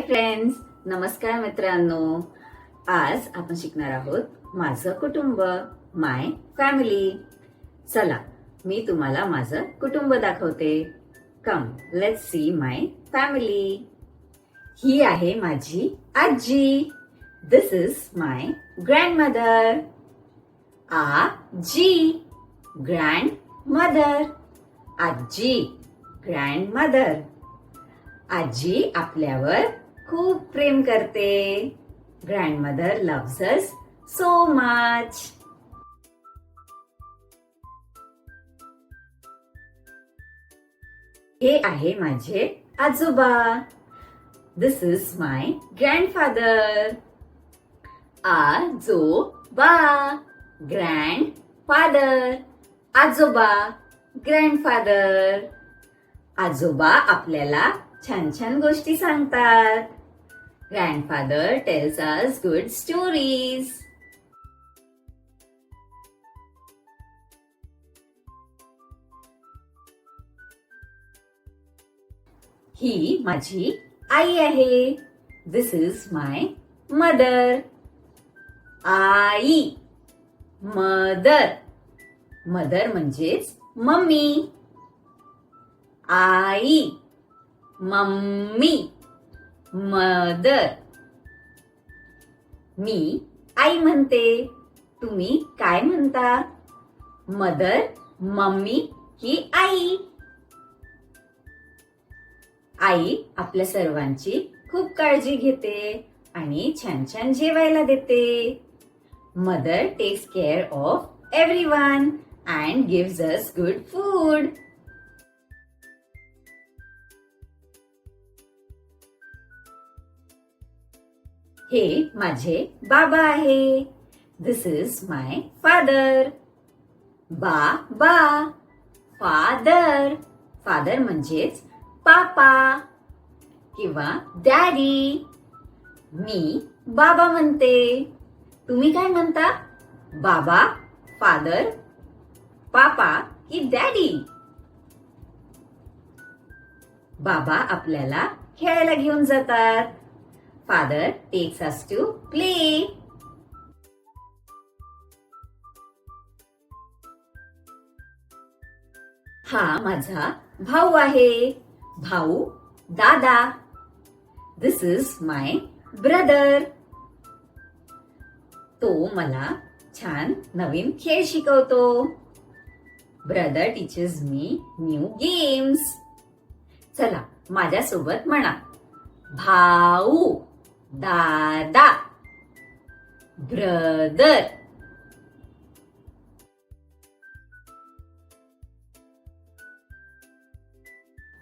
Friends, नमस्कार मित्रांनो. आज आपण शिकणार आहोत माझं कुटुंब, माय फॅमिली. चला, मी तुम्हाला माझं कुटुंब दाखवते. Come, let's see my family. ही आहे माझी आजी. This is my grandmother. आजी, ग्रँडमदर. आजी, ग्रँडमदर. आजी आपल्यावर खूप प्रेम करते. Grandmother loves us so much. हे आहे माझे आजोबा. This is my grandfather. आजोबा, ग्रँडफादर. आजोबा, ग्रँडफादर. आजोबा आपल्याला छान छान गोष्टी सांगतात. Grandfather tells us good stories. ही माझी आई आहे. This is my mother. आई, मदर. मदर म्हणजेच मम्मी. आई, मम्मी, मदर. मी आई म्हणते. तुम्ही काय म्हणता? मदर, मम्मी की आई? आई आपल्या सर्वांची खूप काळजी घेते आणि छान छान जेवायला देते. Mother takes care of everyone and gives us good food. हे माझे बाबा आहे. This is my father. बाबा, फादर. फादर म्हणजेच पापा किंवा डॅडी. मी बाबा म्हणते. तुम्ही काय म्हणता? बाबा, फादर, पापा की डॅडी? बाबा आपल्याला खेळायला घेऊन जातात. Father takes us to play. हा माझा भाऊ आहे. भाऊ, दादा. This is my brother. तो मला छान नवीन खेळ शिकवतो. Brother teaches me new games. चला, माझ्यासोबत म्हणा. भाऊ, दादा, ब्रदर.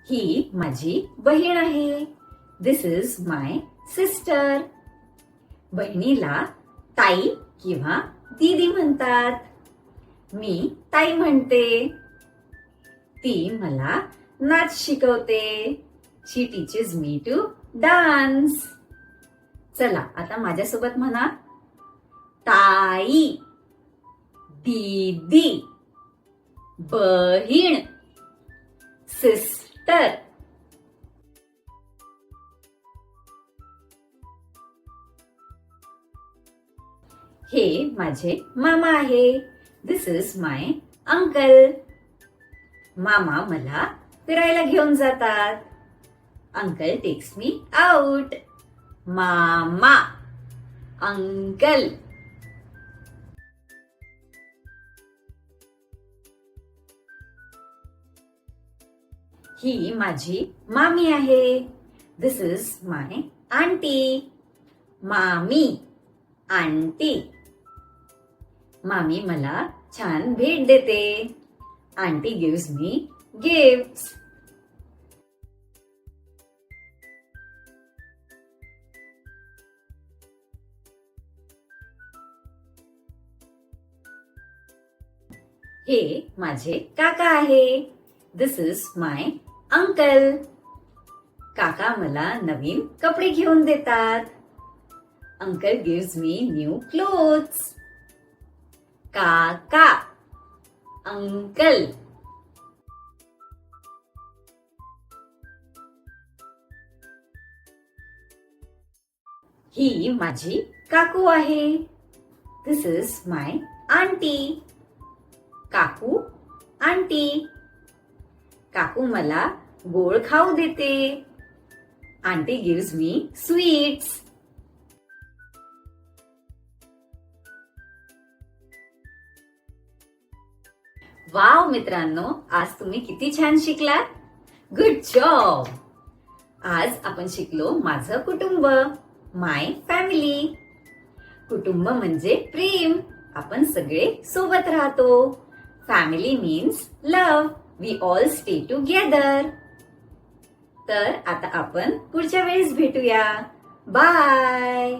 ही माझी बहीण आहे. This is my sister. बहिणीला ताई किंवा दीदी म्हणतात. मी ताई म्हणते. ती मला नाच शिकवते. शी टीचेस मी टू डान्स. चला, आता माझ्यासोबत म्हणा. ताई, दीदी, बहीण, सिस्टर. हे माझे मामा आहे. This is my uncle. मामा मला फिरायला घेऊन जातात. Uncle text me out. मामा, अंकल. ही माझी मामी आहे. This is my aunty. मामी, आंटी. मामी मला छान भेट देते. Aunty gives me gifts. हे माझे काका आहे. This is my uncle. काका मला नवीन कपडे घेऊन देतात. Uncle gives me new clothes. काका, अंकल. ही माझी काकू आहे. This is my aunty. काकू, आंटी. काकू मला गोड खाऊ देते. Aunty gives me sweets. Wow मित्रांनो, आज तुम्ही किती छान शिकलात. Good job. आज आपण शिकलो माझं कुटुंब, माय फॅमिली. कुटुंब म्हणजे प्रेम. आपण सगळे सोबत राहतो. Family means love. We all stay together. तर आता आपण पुढच्या वेळेस भेटूया. बाय.